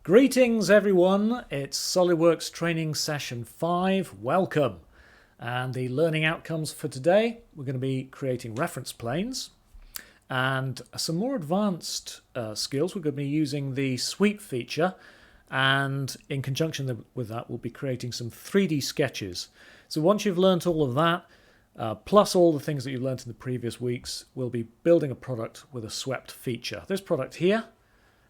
Greetings everyone, it's SolidWorks training session 5, welcome. And the learning outcomes for today, we're going to be creating reference planes and some more advanced skills. We're going to be using the sweep feature, and in conjunction with that we'll be creating some 3D sketches. So once you've learnt all of that, plus all the things that you've learnt in the previous weeks, we'll be building a product with a swept feature. This product here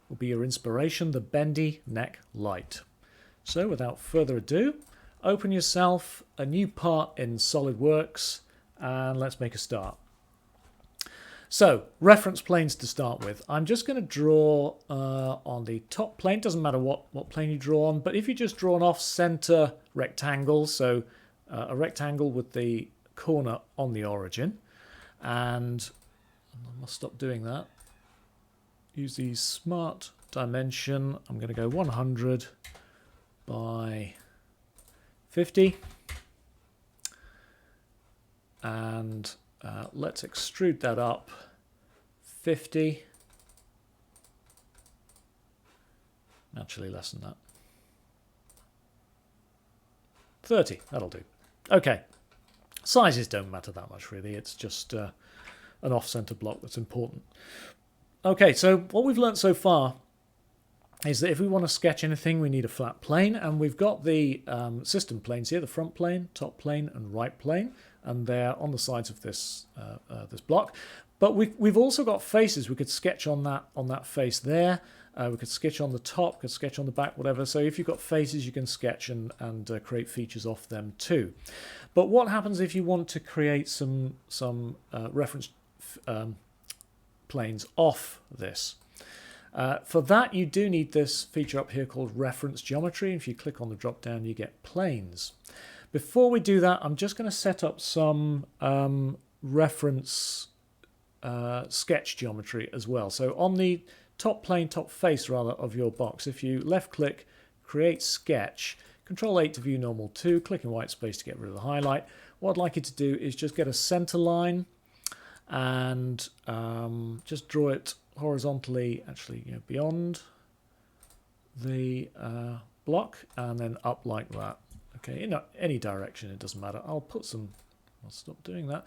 will be your inspiration, the bendy neck light. So without further ado, open yourself a new part in SolidWorks and let's make a start. So reference planes to start with. I'm just going to draw on the top plane. Doesn't matter what plane you draw on, but if you just draw an off-center rectangle, so a rectangle with the corner on the origin, and I must stop doing that. Use the smart dimension. I'm going to go 100 by 50 and let's extrude that up 50, actually less than that, 30, that'll do. Okay, sizes don't matter that much really, it's just an off-center block that's important. Okay, so what we've learnt so far is that if we want to sketch anything, we need a flat plane, and we've got the system planes here, the front plane, top plane, and right plane, and they're on the sides of this this block. But we've also got faces. We could sketch on that face there. We could sketch on the top, could sketch on the back, whatever. So if you've got faces, you can sketch and create features off them too. But what happens if you want to create some reference planes off this? For that you do need this feature up here called reference geometry. If you click on the drop down you get planes. Before we do that, I'm just going to set up some reference sketch geometry as well. So on the top plane, top face rather, of your box, if you left click, create sketch, Control 8 to view normal 2, click in white space to get rid of the highlight. What I'd like you to do is just get a center line and just draw it horizontally, actually, beyond the block, and then up like that. Okay, in any direction, it doesn't matter. I'll stop doing that.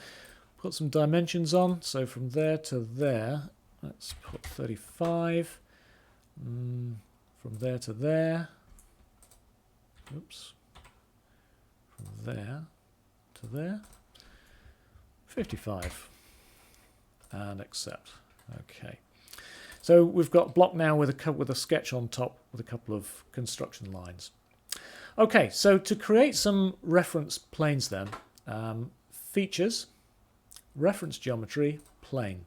Put some dimensions on. So from there to there, let's put 35. From there to there. Oops. From there to there. 55. And accept. Okay. So we've got a block now with a sketch on top with a couple of construction lines. Okay, so to create some reference planes then, features, reference geometry, plane,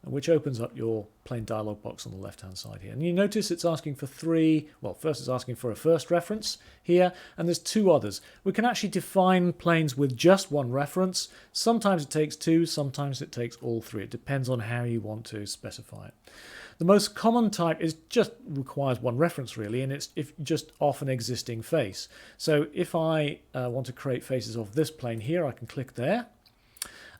which opens up your plane dialog box on the left hand side here. And you notice it's asking for first it's asking for a first reference here, and there's two others. We can actually define planes with just one reference. Sometimes it takes two, sometimes it takes all three. It depends on how you want to specify it. The most common type is just requires one reference really, and it's just off an existing face. So if I want to create faces off this plane here, I can click there.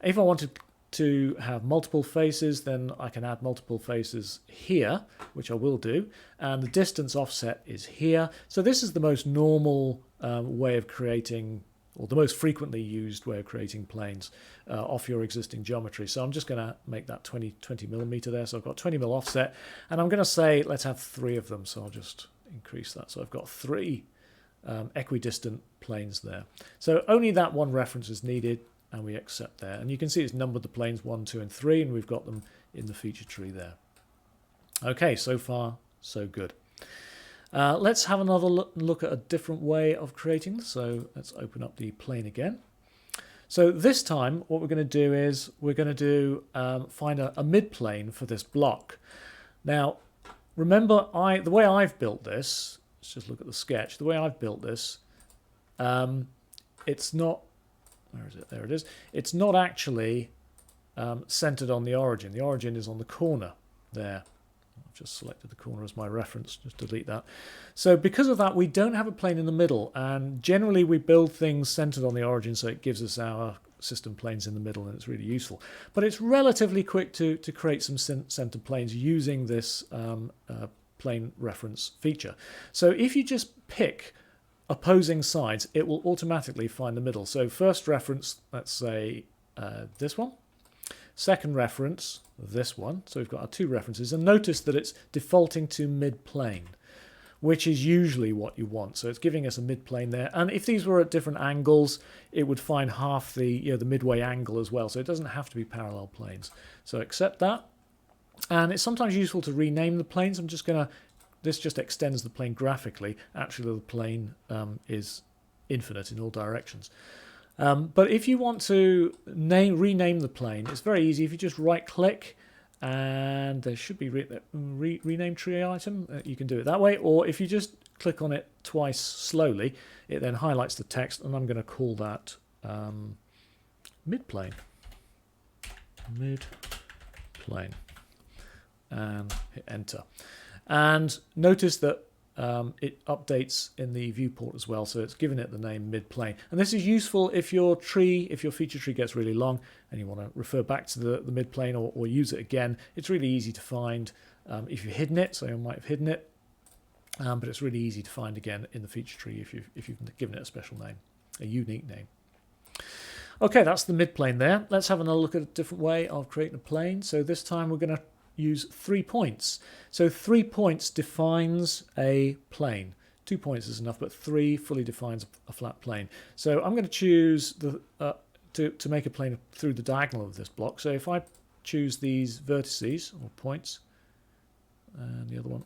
If I wanted to have multiple faces, then I can add multiple faces here, which I will do, and the distance offset is here. So this is the most normal way of creating, or the most frequently used way of creating planes off your existing geometry. So I'm just going to make that 20 millimeter there. So I've got 20 mil offset, and I'm going to say let's have 3 of them. So I'll just increase that. So I've got 3 equidistant planes there. So only that one reference is needed, and we accept there. And you can see it's numbered the planes 1, 2, and 3, and we've got them in the feature tree there. Okay, so far so good. Let's have another look at a different way of creating. So let's open up the plane again. So this time what we're going to do is we're going to find a mid-plane for this block. Now remember, the way I've built this, let's just look at the sketch. The way I've built this, it's not, where is it? There it is. It's not actually centered on the origin. The origin is on the corner there. I've just selected the corner as my reference, just delete that. So because of that, we don't have a plane in the middle, and generally we build things centered on the origin so it gives us our system planes in the middle, and it's really useful. But it's relatively quick to create some center planes using this plane reference feature. So if you just pick opposing sides, it will automatically find the middle. So first reference, let's say this one. Second reference, this one. So we've got our two references, and notice that it's defaulting to mid-plane, which is usually what you want. So it's giving us a mid-plane there. And if these were at different angles, it would find half the the midway angle as well. So it doesn't have to be parallel planes. So accept that. And it's sometimes useful to rename the planes. I'm just going to, this just extends the plane graphically. Actually, the plane is infinite in all directions. But if you want to rename the plane, it's very easy. If you just right-click, and there should be rename tree item, you can do it that way. Or if you just click on it twice slowly, it then highlights the text, and I'm going to call that mid-plane. Mid-plane. And hit enter. And notice that it updates in the viewport as well, so it's given it the name mid-plane. And this is useful if your feature tree gets really long and you want to refer back to the mid-plane or use it again. It's really easy to find if you've hidden it, so you might have hidden it, but it's really easy to find again in the feature tree if you've given it a special name, a unique name. Okay, that's the mid-plane there. Let's have another look at a different way of creating a plane. So this time we're going to use 3 points. So 3 points defines a plane. 2 points is enough, but 3 fully defines a flat plane. So I'm going to choose to make a plane through the diagonal of this block. So if I choose these vertices or points, and the other one,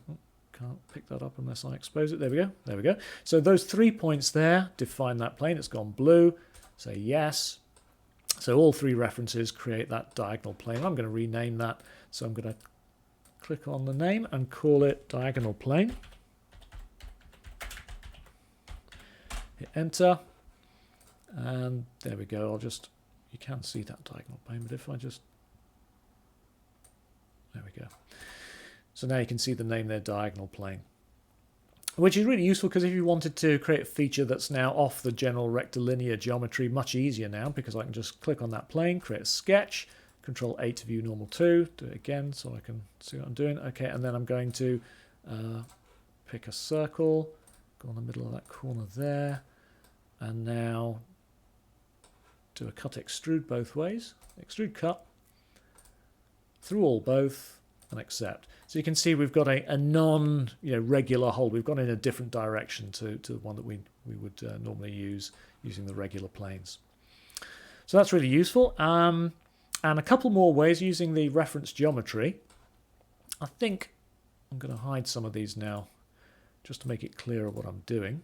can't pick that up unless I expose it. There we go. There we go. So those 3 points there define that plane. It's gone blue. Say yes. So all 3 references create that diagonal plane. I'm going to rename that. So I'm going to click on the name and call it diagonal plane. Hit enter. And there we go. You can see that diagonal plane, but if I just, there we go. So now you can see the name there, diagonal plane. Which is really useful because if you wanted to create a feature that's now off the general rectilinear geometry, much easier now because I can just click on that plane, create a sketch, Control 8 to view normal 2, do it again so I can see what I'm doing. Okay, and then I'm going to pick a circle, go in the middle of that corner there, and now do a cut extrude both ways, extrude cut, through all both, and accept. So you can see we've got a non-regular hole. We've gone in a different direction to the one that we would normally use using the regular planes. So that's really useful. And a couple more ways using the reference geometry. I think I'm going to hide some of these now just to make it clearer what I'm doing.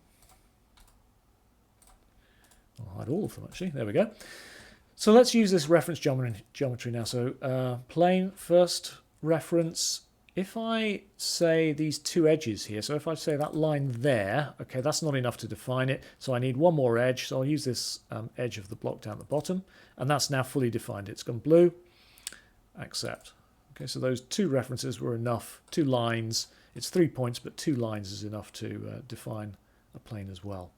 I'll hide all of them actually. There we go. So let's use this reference geometry now. So plane first reference. If I say these 2 edges here, so if I say that line there, okay, that's not enough to define it, so I need one more edge, so I'll use this edge of the block down at the bottom, and that's now fully defined. It's gone blue, accept. Okay, so those 2 references were enough, 2 lines, it's 3 points, but 2 lines is enough to define a plane as well.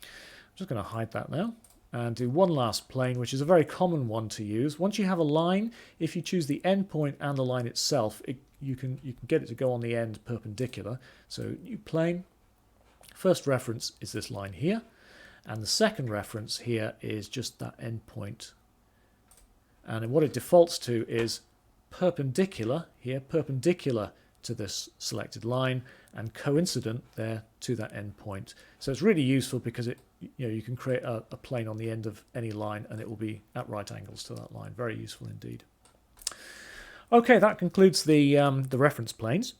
I'm just going to hide that now. And do one last plane, which is a very common one to use. Once you have a line, if you choose the end point and the line itself, you can get it to go on the end perpendicular. So new plane. First reference is this line here, and the second reference here is just that end point. And what it defaults to is perpendicular here, perpendicular to this selected line, and coincident there to that end point. So it's really useful because you can create a plane on the end of any line and it will be at right angles to that line. Very useful indeed. Okay, that concludes the reference planes.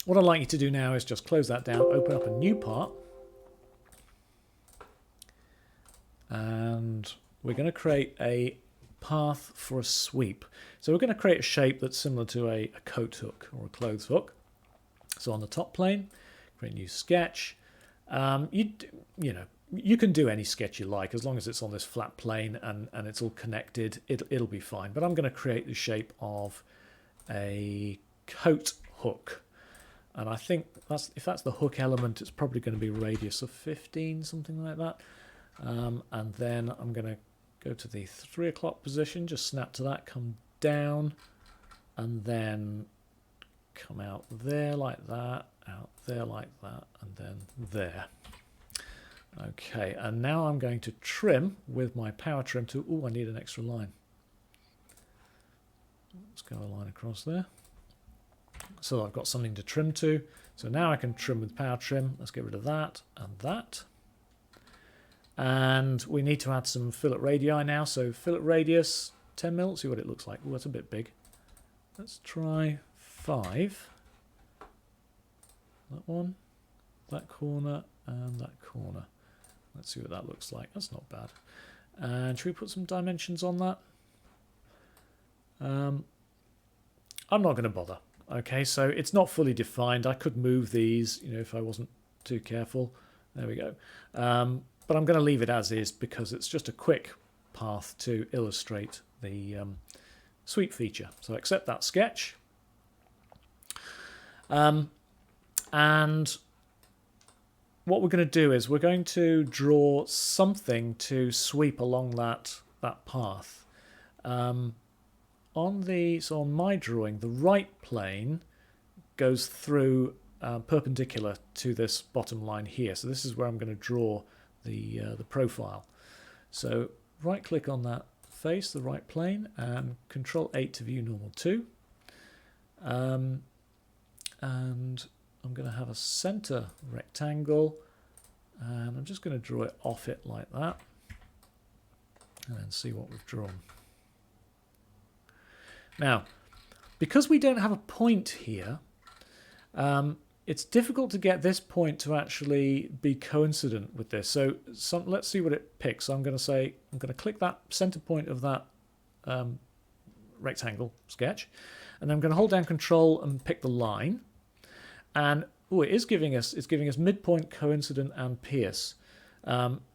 What I'd like you to do now is just close that down, open up a new part, and we're going to create a path for a sweep. So we're going to create a shape that's similar to a coat hook or a clothes hook. So on the top plane, create a new sketch. You can do any sketch you like as long as it's on this flat plane and it's all connected. It'll be fine. But I'm going to create the shape of a coat hook. And I think if that's the hook element, it's probably going to be a radius of 15, something like that. And then I'm going to go to the 3 o'clock position, just snap to that, come down, and then come out there like that, out there like that, and then there. Okay, and now I'm going to trim with my power trim tool. Oh, I need an extra line. Let's go a line across there. So I've got something to trim to. So now I can trim with power trim. Let's get rid of that and that. And we need to add some fillet radii now. So fillet radius, 10 mil. See what it looks like. Oh, that's a bit big. Let's try 5. That one, that corner, and that corner. Let's see what that looks like. That's not bad. And should we put some dimensions on that? I'm not going to bother. Okay, so it's not fully defined. I could move these, you know, if I wasn't too careful. There we go. But I'm going to leave it as is because it's just a quick path to illustrate the sweep feature. So accept that sketch. And what we're going to do is we're going to draw something to sweep along that path. On my drawing, the right plane goes through perpendicular to this bottom line here. So this is where I'm going to draw the profile. So right click on that face, the right plane, and Control 8 to view normal 2. And I'm going to have a center rectangle, and I'm just going to draw it off it like that, and then see what we've drawn. Now, because we don't have a point here, it's difficult to get this point to actually be coincident with this. So let's see what it picks. So I'm going to click that center point of that rectangle sketch, and then I'm going to hold down Control and pick the line. And it's giving us midpoint, coincident, and pierce.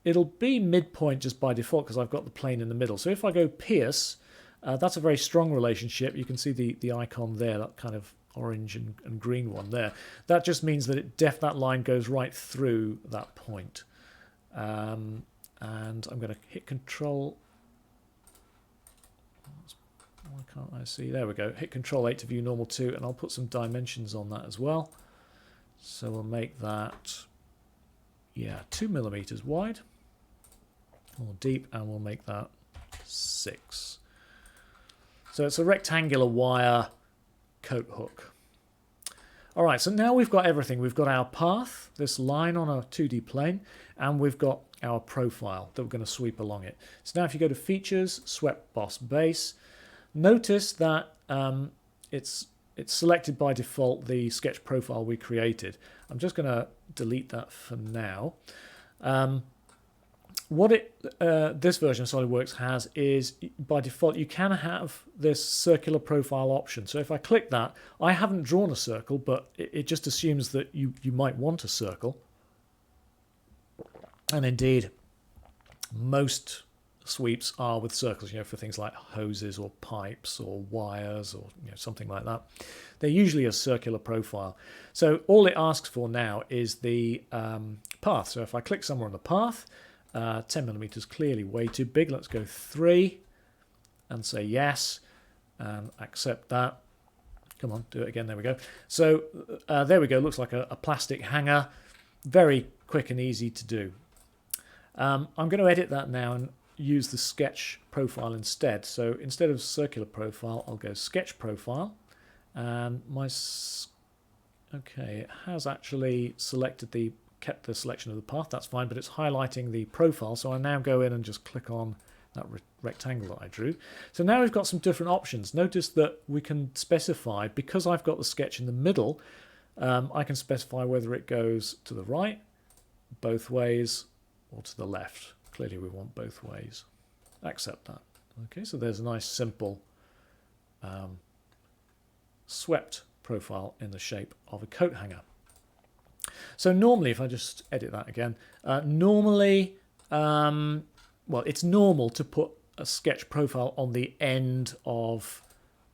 It'll be midpoint just by default because I've got the plane in the middle. So if I go pierce, that's a very strong relationship. You can see the icon there, that kind of orange and green one there. That just means that that line goes right through that point. And I'm going to hit Control. Why can't I see? There we go. Hit Control 8 to view normal 2, and I'll put some dimensions on that as well. So we'll make that, 2 millimeters wide or deep, and we'll make that 6. So it's a rectangular wire coat hook. All right, so now we've got everything. We've got our path, this line on a 2D plane, and we've got our profile that we're going to sweep along it. So now if you go to Features, Swept Boss Base, notice that it's selected by default the sketch profile we created. I'm just going to delete that for now. What this version of SolidWorks has is, by default, you can have this circular profile option. So if I click that, I haven't drawn a circle, but it just assumes that you might want a circle. And indeed, most sweeps are with circles, for things like hoses or pipes or wires or something like that. They're usually a circular profile. So all it asks for now is the path. So if I click somewhere on the path, 10 millimeters clearly way too big. Let's go 3 and say yes and accept that. Come on, do it again. There we go. So there we go. Looks like a plastic hanger. Very quick and easy to do. I'm going to edit that now and use the sketch profile instead. So instead of circular profile, I'll go sketch profile, and it has actually kept the selection of the path. That's fine, but it's highlighting the profile. So I now go in and just click on that rectangle that I drew. So now we've got some different options. Notice that we can specify, because I've got the sketch in the middle, I can specify whether it goes to the right, both ways, or to the left. Clearly we want both ways. Accept that. Okay, so there's a nice simple swept profile in the shape of a coat hanger. So normally, if I just edit that again, it's normal to put a sketch profile on the end of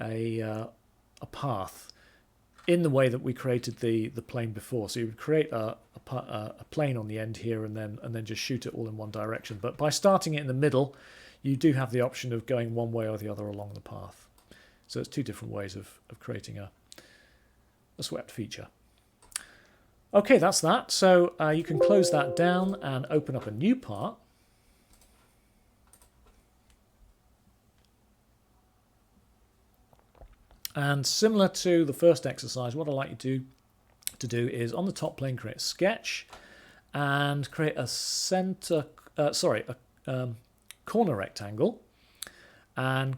a path in the way that we created the plane before. So you would create a plane on the end here and then just shoot it all in one direction. But by starting it in the middle, you do have the option of going one way or the other along the path. So it's two different ways of creating a swept feature. Okay, that's that. So you can close that down and open up a new part. And similar to the first exercise, what I'd like you to do is on the top plane create a sketch and create a corner rectangle and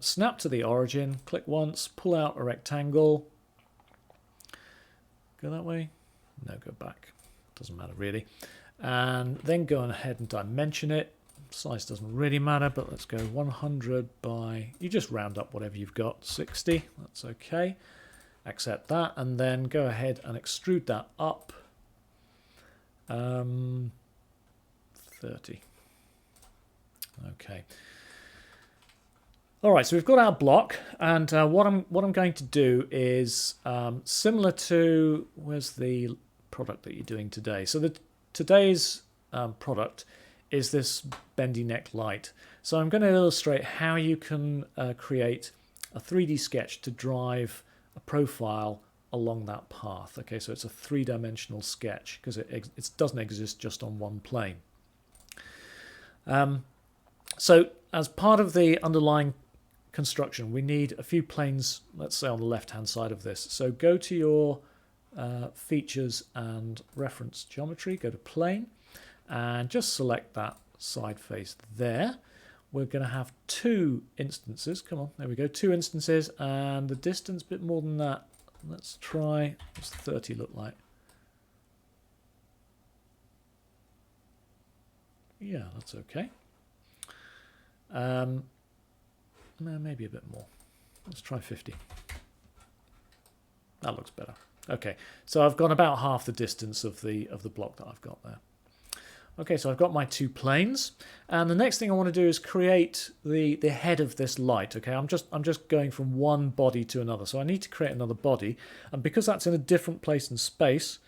snap to the origin, click once, pull out a rectangle, go that way, no, go back, doesn't matter really, and then go ahead and dimension it. Size doesn't really matter, but let's go 100 by, you just round up whatever you've got, 60, that's okay. Accept that, and then go ahead and extrude that up 30. Okay. All right, so we've got our block, and what I'm going to do is similar to, where's the product that you're doing today? So today's product is this bendy neck light. So I'm going to illustrate how you can create a 3D sketch to drive a profile along that path. Okay, so it's a three-dimensional sketch because it doesn't exist just on one plane. So as part of the underlying construction, we need a few planes, let's say on the left-hand side of this. So go to your features and reference geometry, go to plane, and just select that side face there. We're going to have two instances. Come on, there we go, two instances, and the distance a bit more than that. Let's try, what's 30 look like? Yeah, that's okay. Maybe a bit more. Let's try 50. That looks better. Okay, so I've gone about half the distance of the block that I've got there. Okay, so I've got my two planes, and the next thing I want to do is create the head of this light. Okay, I'm just going from one body to another, so I need to create another body, and because that's in a different place in space,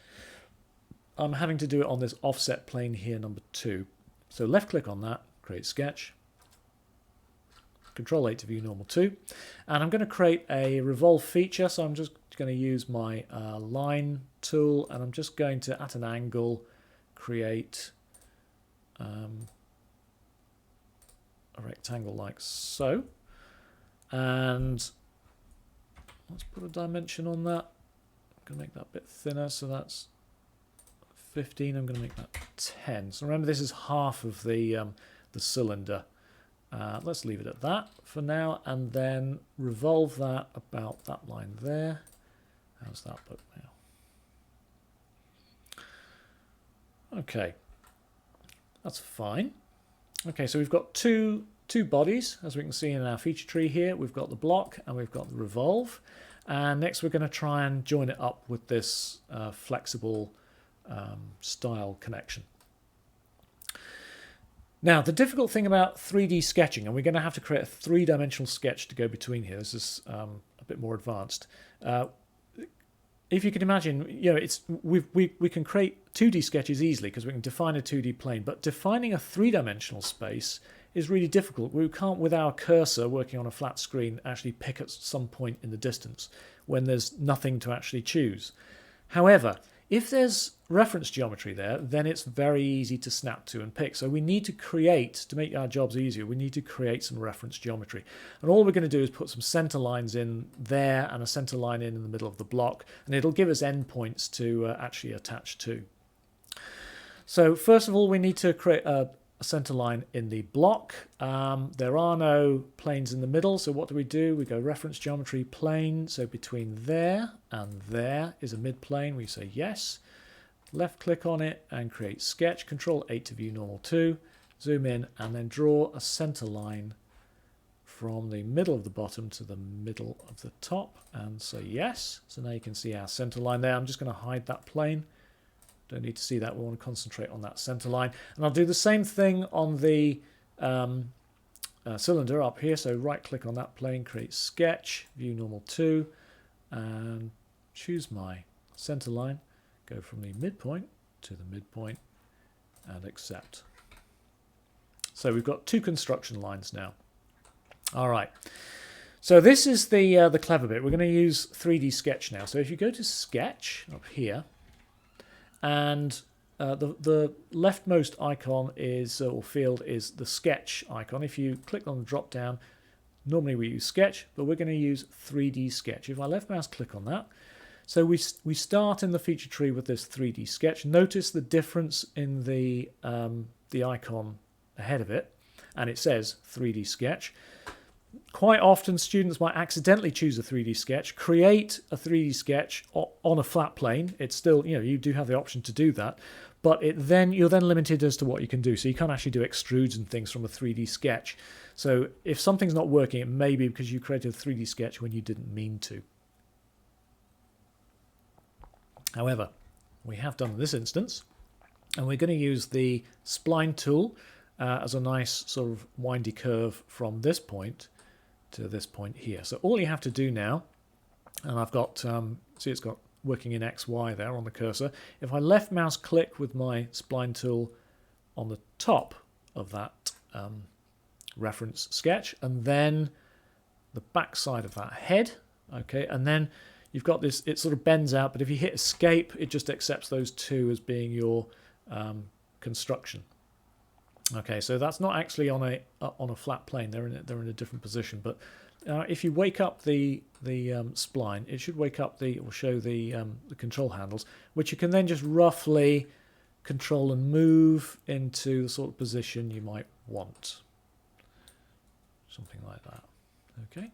I'm having to do it on this offset plane here, number 2. So left click on that, create sketch, Control 8 to view normal 2, and I'm going to create a revolve feature. So I'm just going to use my line tool, and I'm just going to, at an angle, create a rectangle like so, and let's put a dimension on that. I'm going to make that a bit thinner, so that's 15. I'm going to make that 10. So remember, this is half of the cylinder. Let's leave it at that for now, and then revolve that about that line there. How's that look now? Okay, that's fine. Okay, so we've got two bodies, as we can see in our feature tree here. We've got the block and we've got the revolve, and next we're going to try and join it up with this flexible style connection. Now, the difficult thing about 3D sketching, and we're going to have to create a three-dimensional sketch to go between here. This is a bit more advanced. If you can imagine, you know, we can create 2D sketches easily because we can define a 2D plane, but defining a three-dimensional space is really difficult. We can't, with our cursor working on a flat screen, actually pick at some point in the distance when there's nothing to actually choose. However, if there's reference geometry there, then it's very easy to snap to and pick. So we need to create, to make our jobs easier, we need to create some reference geometry. And all we're going to do is put some center lines in there and a center line in the middle of the block, and it'll give us endpoints to actually attach to. So first of all, we need to create a center line in the block. There are no planes in the middle, so what do? We go reference geometry plane, so between there and there is a mid-plane. We say yes, left click on it and create sketch, Control 8 to view normal 2, zoom in and then draw a center line from the middle of the bottom to the middle of the top and say yes. So now you can see our center line there. I'm just going to hide that plane. Don't need to see that. We want to concentrate on that center line. And I'll do the same thing on the cylinder up here. So right click on that plane, create sketch, view normal 2, and choose my center line. Go from the midpoint to the midpoint and accept. So we've got two construction lines now. All right. So this is the clever bit. We're going to use 3D Sketch now. So if you go to Sketch up here, and the leftmost icon is or field is the Sketch icon. If you click on the drop down, normally we use Sketch, but we're going to use 3D Sketch. If I left mouse click on that, so we start in the feature tree with this 3D Sketch. Notice the difference in the icon ahead of it, and it says 3D Sketch. Quite often students might accidentally choose a 3D sketch, create a 3D sketch on a flat plane. It's still, you do have the option to do that, but you're then limited as to what you can do. So you can't actually do extrudes and things from a 3D sketch. So if something's not working, it may be because you created a 3D sketch when you didn't mean to. However, we have done in this instance, and we're going to use the spline tool as a nice sort of windy curve from this point to this point here. So all you have to do now, and I've got, see it's got working in XY there on the cursor. If I left mouse click with my spline tool on the top of that reference sketch, and then the back side of that head, okay, and then you've got this, it sort of bends out, but if you hit escape, it just accepts those two as being your construction. Okay, so that's not actually on a flat plane. They're in a different position. But if you wake up the spline, it should wake up or show the control handles, which you can then just roughly control and move into the sort of position you might want. Something like that. Okay.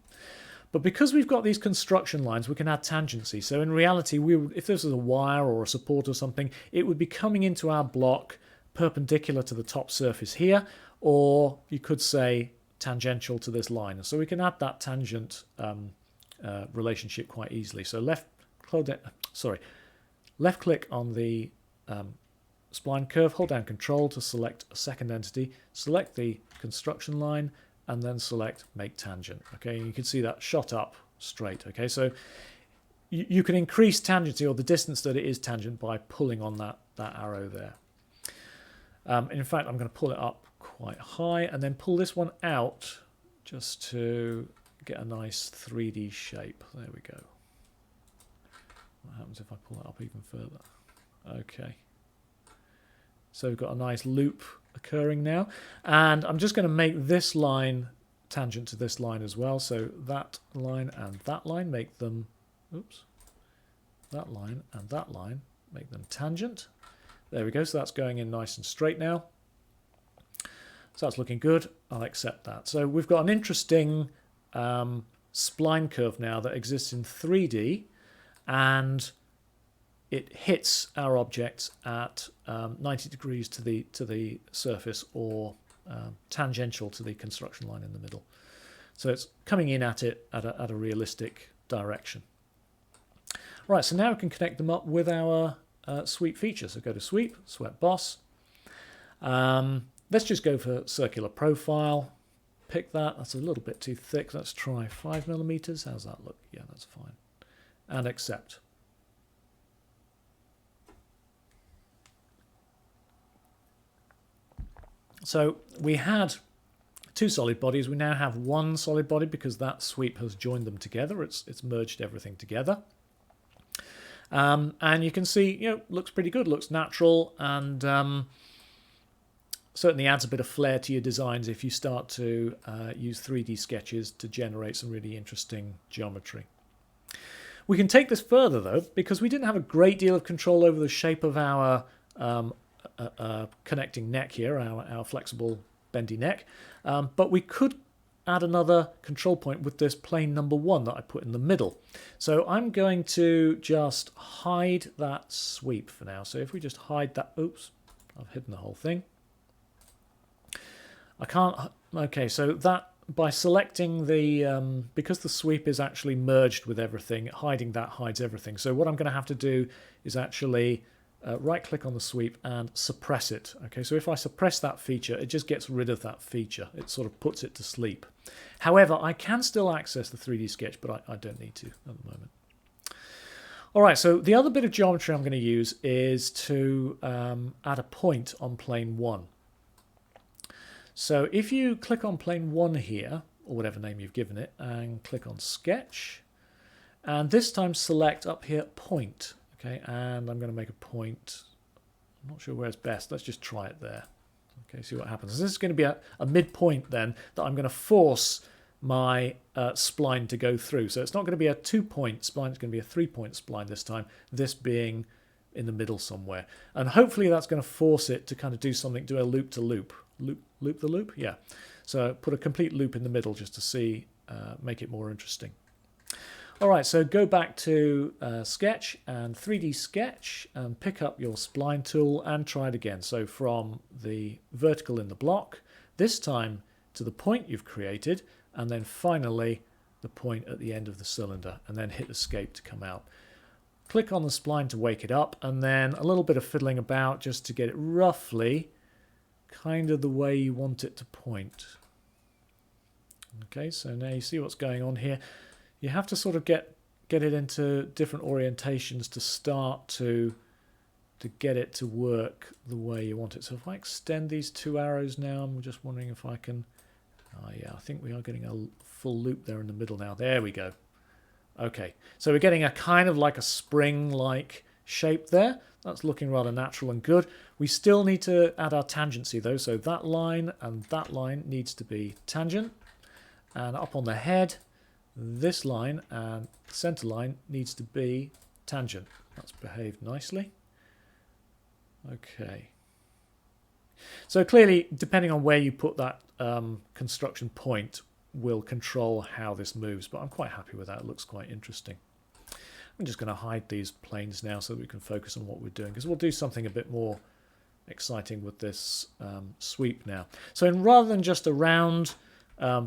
But because we've got these construction lines, we can add tangency. So in reality, if this was a wire or a support or something, it would be coming into our block perpendicular to the top surface here, or you could say tangential to this line. And so we can add that tangent relationship quite easily. So left click on the spline curve, hold down Control to select a second entity, select the construction line, and then select Make Tangent. Okay, and you can see that shot up straight. Okay, so you can increase tangency, or the distance that it is tangent, by pulling on that arrow there. In fact, I'm going to pull it up quite high and then pull this one out just to get a nice 3D shape. There we go. What happens if I pull it up even further? Okay. So we've got a nice loop occurring now. And I'm just going to make this line tangent to this line as well. So that line and that line, make them, oops, that line and that line, make them tangent. There we go, so that's going in nice and straight now. So that's looking good. I'll accept that. So we've got an interesting spline curve now that exists in 3D, and it hits our objects at 90 degrees to the surface, or tangential to the construction line in the middle. So it's coming in at it at a realistic direction. Right, so now we can connect them up with our sweep feature. So go to Sweep, Swept Boss. Let's just go for circular profile. Pick that. That's a little bit too thick. Let's try 5mm. How's that look? Yeah, that's fine. And accept. So we had two solid bodies. We now have one solid body because that sweep has joined them together. It's merged everything together. And you can see, looks pretty good, looks natural, and certainly adds a bit of flair to your designs if you start to use 3D sketches to generate some really interesting geometry. We can take this further, though, because we didn't have a great deal of control over the shape of our connecting neck here, our flexible bendy neck, but we could add another control point with this plane number 1 that I put in the middle. So I'm going to just hide that sweep for now. So if we just hide that, oops, I've hidden the whole thing. I can't, okay, so that by selecting the, because the sweep is actually merged with everything, hiding that hides everything. So what I'm going to have to do is actually right click on the sweep and suppress it. Okay, so if I suppress that feature, it just gets rid of that feature. It sort of puts it to sleep. However, I can still access the 3D sketch, but I don't need to at the moment. All right, so the other bit of geometry I'm going to use is to add a point on plane 1. So if you click on plane 1 here, or whatever name you've given it, and click on Sketch. And this time select up here Point. Okay, and I'm going to make a point. I'm not sure where it's best. Let's just try it there. Okay, see what happens. This is going to be a midpoint then that I'm going to force my spline to go through. So it's not going to be a 2-point spline, it's going to be a 3-point spline this time, this being in the middle somewhere. And hopefully that's going to force it to kind of do something, do a loop to loop. Loop the loop? Yeah. So put a complete loop in the middle just to see, make it more interesting. All right, so go back to Sketch and 3D Sketch and pick up your spline tool and try it again. So from the vertical in the block, this time to the point you've created, and then finally the point at the end of the cylinder, and then hit Escape to come out. Click on the spline to wake it up, and then a little bit of fiddling about just to get it roughly kind of the way you want it to point. Okay, so now you see what's going on here. You have to sort of get it into different orientations to start to get it to work the way you want it. So if I extend these 2 arrows now, I'm just wondering if I can... Oh yeah, I think we are getting a full loop there in the middle now. There we go. Okay, so we're getting a kind of like a spring-like shape there. That's looking rather natural and good. We still need to add our tangency though, so that line and that line needs to be tangent. And up on the head, this line and center line needs to be tangent. That's behaved nicely. Okay. So clearly, depending on where you put that construction point will control how this moves, but I'm quite happy with that. It looks quite interesting. I'm just going to hide these planes now so that we can focus on what we're doing, because we'll do something a bit more exciting with this sweep now. So rather than just a round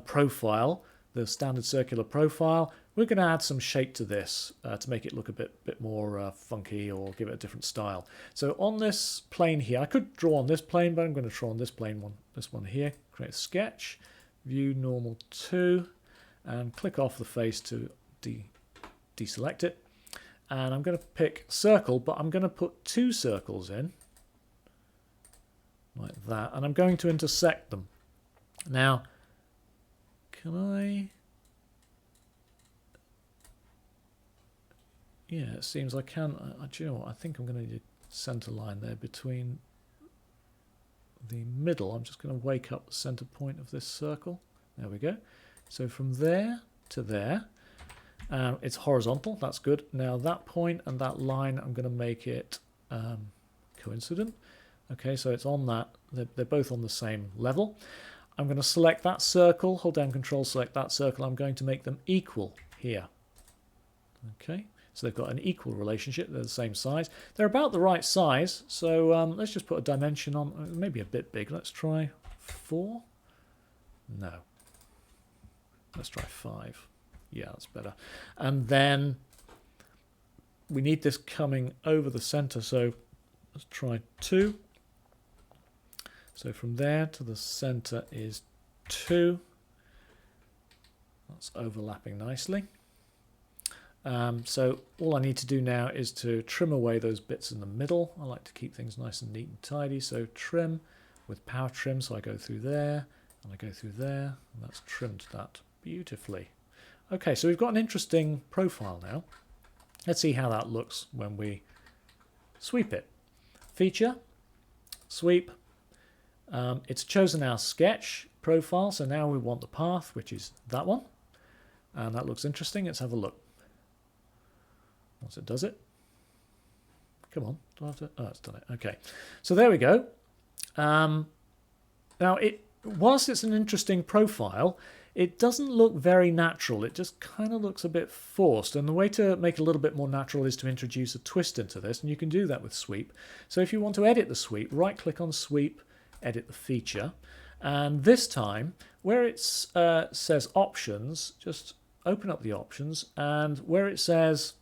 profile, the standard circular profile, we're going to add some shape to this to make it look a bit more funky or give it a different style. So on this plane here, I could draw on this plane, but I'm going to draw on this plane this one here. Create a sketch, view normal 2, and click off the face to deselect it. And I'm going to pick circle, but I'm going to put 2 circles in, like that, and I'm going to intersect them. Now, can I... Yeah, it seems I can. Do you know what? I think I'm going to need a center line there between the middle. I'm just going to wake up the center point of this circle. There we go. So from there to there, it's horizontal. That's good. Now that point and that line, I'm going to make it coincident. Okay, so it's on that. They're both on the same level. I'm going to select that circle, hold down Control, select that circle. I'm going to make them equal here. Okay, so they've got an equal relationship. They're the same size. They're about the right size. So let's just put a dimension on, maybe a bit big. Let's try 4. No. Let's try 5. Yeah, that's better. And then we need this coming over the center. So let's try 2. So from there to the center is 2. That's overlapping nicely. So all I need to do now is to trim away those bits in the middle. I like to keep things nice and neat and tidy. So trim with power trim. So I go through there and I go through there, and that's trimmed that beautifully. Okay, so we've got an interesting profile now. Let's see how that looks when we sweep it. Feature, sweep. It's chosen our sketch profile, so now we want the path, which is that one. And that looks interesting. Let's have a look. Once it does it. Come on. Do I have to? Oh, it's done it. Okay. So there we go. Now, whilst it's an interesting profile, it doesn't look very natural. It just kind of looks a bit forced. And the way to make it a little bit more natural is to introduce a twist into this. And you can do that with sweep. So if you want to edit the sweep, right-click on sweep, edit the feature. And this time, where it says options, just open up the options. And where it says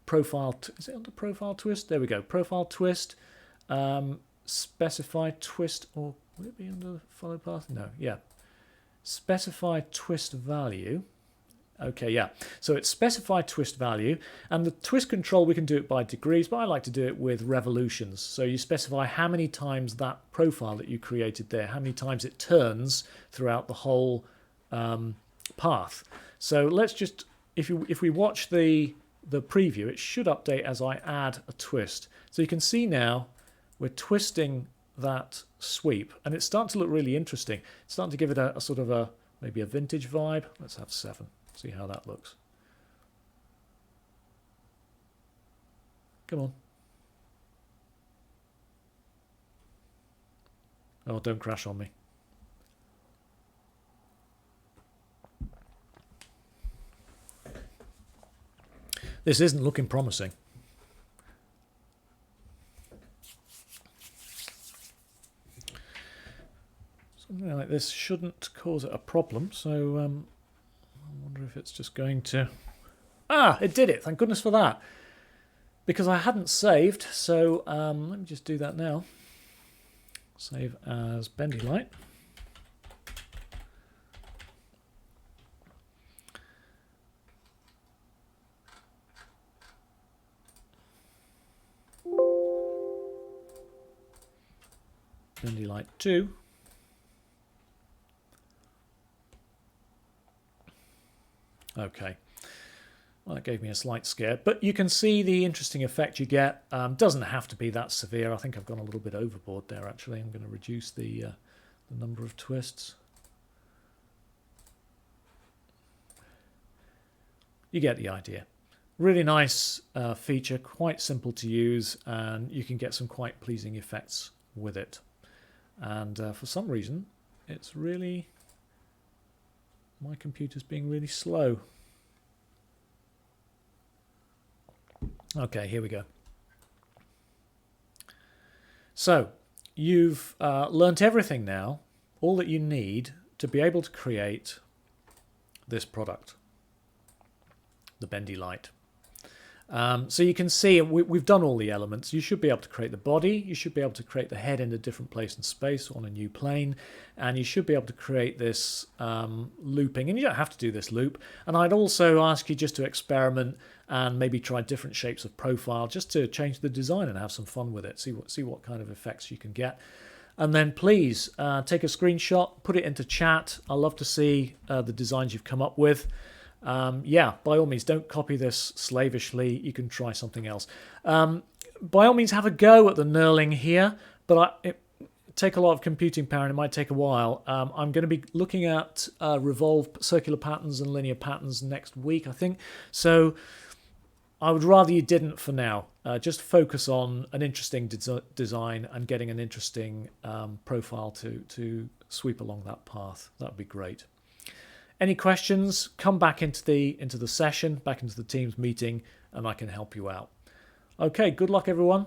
profile, is it under profile twist? There we go. Profile twist, specify twist, or would it be under follow path? No, yeah. Specify twist value. Okay, yeah. So it's specify twist value, and the twist control, we can do it by degrees, but I like to do it with revolutions. So you specify how many times that profile that you created there, how many times it turns throughout the whole path. So let's just, if we watch the preview, it should update as I add a twist. So you can see now we're twisting that sweep, and it's starting to look really interesting. It's starting to give it a sort of maybe a vintage vibe. Let's have 7. See how that looks. Come on. Oh, don't crash on me. This isn't looking promising. Something like this shouldn't cause it a problem, so I wonder if it's just going to... Ah, it did it. Thank goodness for that. Because I hadn't saved, so let me just do that now. Save as Bendy Light. Bendy Light 2. Okay, well, that gave me a slight scare, but you can see the interesting effect you get. Doesn't have to be that severe. I think I've gone a little bit overboard there, actually. I'm going to reduce the number of twists. You get the idea. Really nice feature, quite simple to use, and you can get some quite pleasing effects with it. And for some reason, it's really... My computer's being really slow. Okay, here we go. So, you've learnt everything now, all that you need to be able to create this product, the Bendy Light. So you can see we've done all the elements. You should be able to create the body, you should be able to create the head in a different place in space on a new plane, and you should be able to create this looping, and you don't have to do this loop. And I'd also ask you just to experiment and maybe try different shapes of profile just to change the design and have some fun with it, see what kind of effects you can get. And then please take a screenshot, put it into chat. I'd love to see the designs you've come up with. Yeah, by all means, don't copy this slavishly. You can try something else. By all means, have a go at the knurling here, but it take a lot of computing power and it might take a while. I'm going to be looking at revolve circular patterns and linear patterns next week, I think. So I would rather you didn't for now. Just focus on an interesting design and getting an interesting profile to sweep along that path. That would be great. Any questions, come back into the session, back into the Teams meeting, and I can help you out. Okay, good luck everyone.